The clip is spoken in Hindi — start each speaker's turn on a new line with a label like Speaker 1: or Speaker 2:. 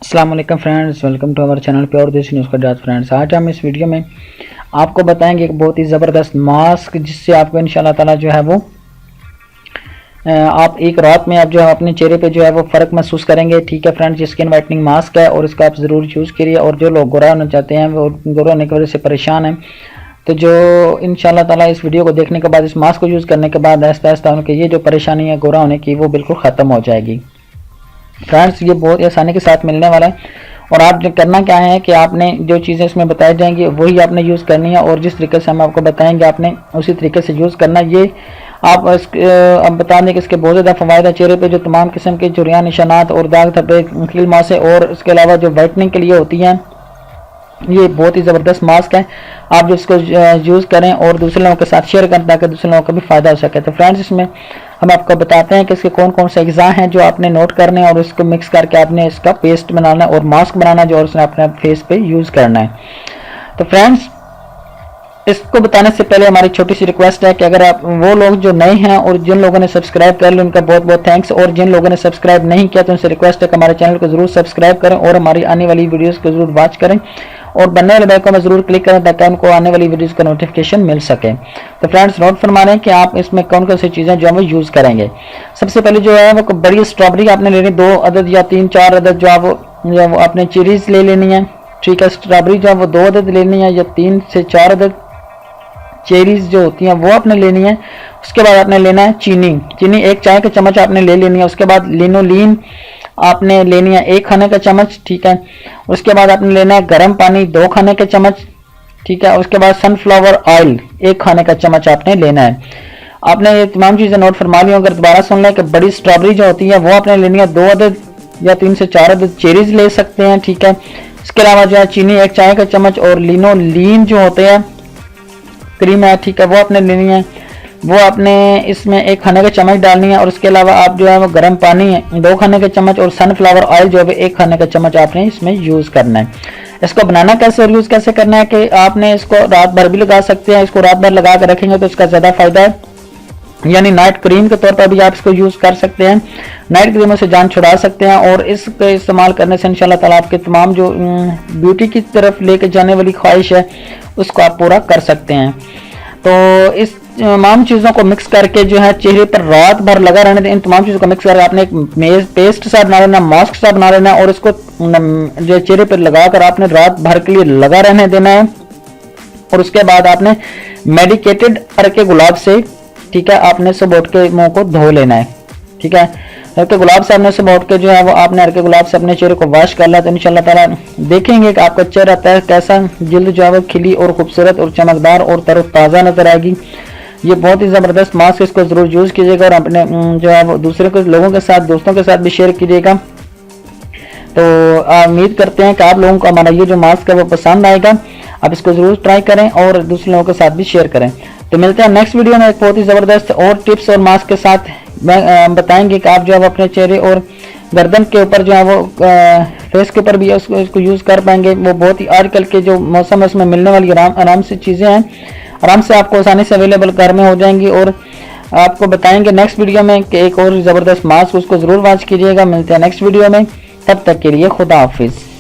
Speaker 1: अस्सलाम वालेकुम friends, welcome to our channel Pure Desi News का जात। फ्रेंड्स, आज हम इस वीडियो में आपको बताएंगे एक बहुत ही ज़बरदस्त मास्क जिससे आपको इंशाल्लाह ताला जो है वो आप एक रात में आप जो है अपने चेहरे पे जो है वो फ़र्क महसूस करेंगे। ठीक है फ्रेंड्स, ये स्किन वाइटनिंग मास्क है और इसका आप ज़रूर यूज़ करिए। और जो लोग गोरा होना चाहते हैं वो गोरा होने की वजह से परेशान हैं, तो जो इंशाल्लाह ताला इस वीडियो को देखने के बाद, इस मास्क को यूज़ करने के बाद आहिस्ता आहिस्ता उनकी ये जो परेशानी है गोरा होने की वो बिल्कुल ख़त्म हो जाएगी। फ्रेंड्स, ये बहुत आसानी के साथ मिलने वाला है और आप जो करना क्या है कि आपने जो चीज़ें इसमें बताई जाएंगी वही आपने यूज़ करनी है और जिस तरीके से हम आपको बताएंगे आपने उसी तरीके से यूज़ करना। ये आप अब बता दें कि इसके बहुत ज़्यादा फ़वायद है। चेहरे पे जो तमाम किस्म के झुर्रियाँ, निशानात और दाग धब्बे, कील मासे और इसके अलावा जो वाइटनिंग के लिए होती हैं, ये बहुत ही ज़बरदस्त मास्क है। आप जो इसको यूज़ करें और दूसरे लोगों के साथ शेयर करें ताकि दूसरे लोगों का भी फ़ायदा हो सके। तो फ्रेंड्स, इसमें हम आपको बताते हैं कि इसके कौन कौन से अज्जा हैं जो आपने नोट करने हैं और इसको मिक्स करके आपने इसका पेस्ट बनाना है और मास्क बनाना है जो और उसने अपने फेस पे यूज़ करना है। तो फ्रेंड्स, इसको बताने से पहले हमारी छोटी सी रिक्वेस्ट है कि अगर आप वो लोग जो नए हैं और जिन लोगों ने सब्सक्राइब कर लिया उनका बहुत बहुत थैंक्स, और जिन लोगों ने सब्सक्राइब नहीं किया तो उनसे रिक्वेस्ट है कि हमारे चैनल को जरूर सब्सक्राइब करें और हमारी आने वाली वीडियोस को जरूर वॉच करें और बनने वाले बेल आइकन में जरूर क्लिक करें ताकि उनको आने वाली वीडियोस का नोटिफिकेशन मिल सके। तो फ्रेंड्स, नोट फरमा रहे हैं कि आप इसमें कौन कौन सी चीज़ें जो है वो यूज़ करेंगे। सबसे पहले जो है वो बड़ी स्ट्रॉबेरी आपने लेनी, 2 अदद या 3-4 अदद जो है वो आपने चेरीज ले लेनी है। ठीक है, स्ट्रॉबेरी जो है वो 2 अदद लेनी है या 3 से 4 अदद चेरीज जो होती हैं वो आपने लेनी है। उसके बाद आपने लेना है चीनी 1 चाय का चम्मच आपने ले लेनी है। उसके बाद लिनोलीन आपने लेनी है 1 खाने का चम्मच। ठीक है, उसके बाद आपने लेना है गर्म पानी 2 खाने के चम्मच। ठीक है, उसके बाद सनफ्लावर ऑयल 1 खाने का चम्मच आपने लेना है। आपने ये तमाम चीज़ें नोट फरमा ली। अगर दोबारा सुन लें कि बड़ी स्ट्रॉबेरी जो होती है वो आपने लेनी है 2 अदद या 3 से 4 अदद चेरीज ले सकते हैं। ठीक है, इसके अलावा जो है चीनी 1 चाय का चम्मच और लिनोलीन जो होते हैं क्रीम है, ठीक है, वो आपने लेनी है। वो आपने इसमें 1 खाने का चम्मच डालनी है और उसके अलावा आप जो है वो गर्म पानी है 2 खाने के चम्मच और सनफ्लावर ऑयल जो है 1 खाने का चम्मच आपने इसमें यूज़ करना है। इसको बनाना कैसे और यूज़ कैसे करना है कि आपने इसको रात भर भी लगा सकते हैं। इसको रात भर लगा कर रखेंगे तो इसका ज़्यादा फायदा है, यानी नाइट क्रीम के तौर पर भी आप इसको यूज़ कर सकते हैं। नाइट क्रीमों से जान छुड़ा सकते हैं और इसको इस्तेमाल करने से इंशाल्लाह ताला आपके तमाम जो ब्यूटी की तरफ लेके जाने वाली ख्वाहिश है उसको आप पूरा कर सकते हैं। तो इस तमाम चीज़ों को मिक्स करके जो है चेहरे पर रात भर लगा रहने दें। इन तमाम चीज़ों को मिक्स करके आपने एक पेस्ट सा बना लेना, मास्क सा बना लेना और इसको जो चेहरे पर लगाकर आपने रात भर के लिए लगा रहने देना है। और उसके बाद आपने मेडिकेटेड अरके गुलाब से, ठीक है, आपने सुबह उठ के मुंह को धो लेना है। ठीक है, अरके गुलाब से आपने सुबह उठ के जो है वो आपने अरके गुलाब से अपने चेहरे को वॉश कर लिया तो इंशाल्लाह ताला देखेंगे कि आपका चेहरा कैसा जिल्द जो है वो खिली और खूबसूरत और चमकदार और तरोताज़ा नजर आएगी। ये बहुत ही ज़बरदस्त मास्क, इसको ज़रूर यूज़ कीजिएगा और अपने जो है वो दूसरे को लोगों के साथ, दोस्तों के साथ भी शेयर कीजिएगा। तो उम्मीद करते हैं कि आप लोगों को हमारा ये जो मास्क है वो पसंद आएगा। आप इसको ज़रूर ट्राई करें और दूसरे लोगों के साथ भी शेयर करें। तो मिलते हैं नेक्स्ट वीडियो में एक बहुत ही ज़बरदस्त और टिप्स और मास्क के साथ। बताएंगे कि आप जो है अपने चेहरे और गर्दन के ऊपर जो है वो फेस के ऊपर भी इसको यूज़ कर पाएंगे। वो बहुत ही आजकल के जो मौसम है उसमें मिलने वाली आराम से चीज़ें हैं, आराम से आपको आसानी से अवेलेबल घर में हो जाएंगी। और आपको बताएंगे नेक्स्ट वीडियो में कि एक और ज़बरदस्त मास्क, उसको ज़रूर वॉच कीजिएगा। मिलते हैं नेक्स्ट वीडियो में, तब तक के लिए खुदा हाफिज़।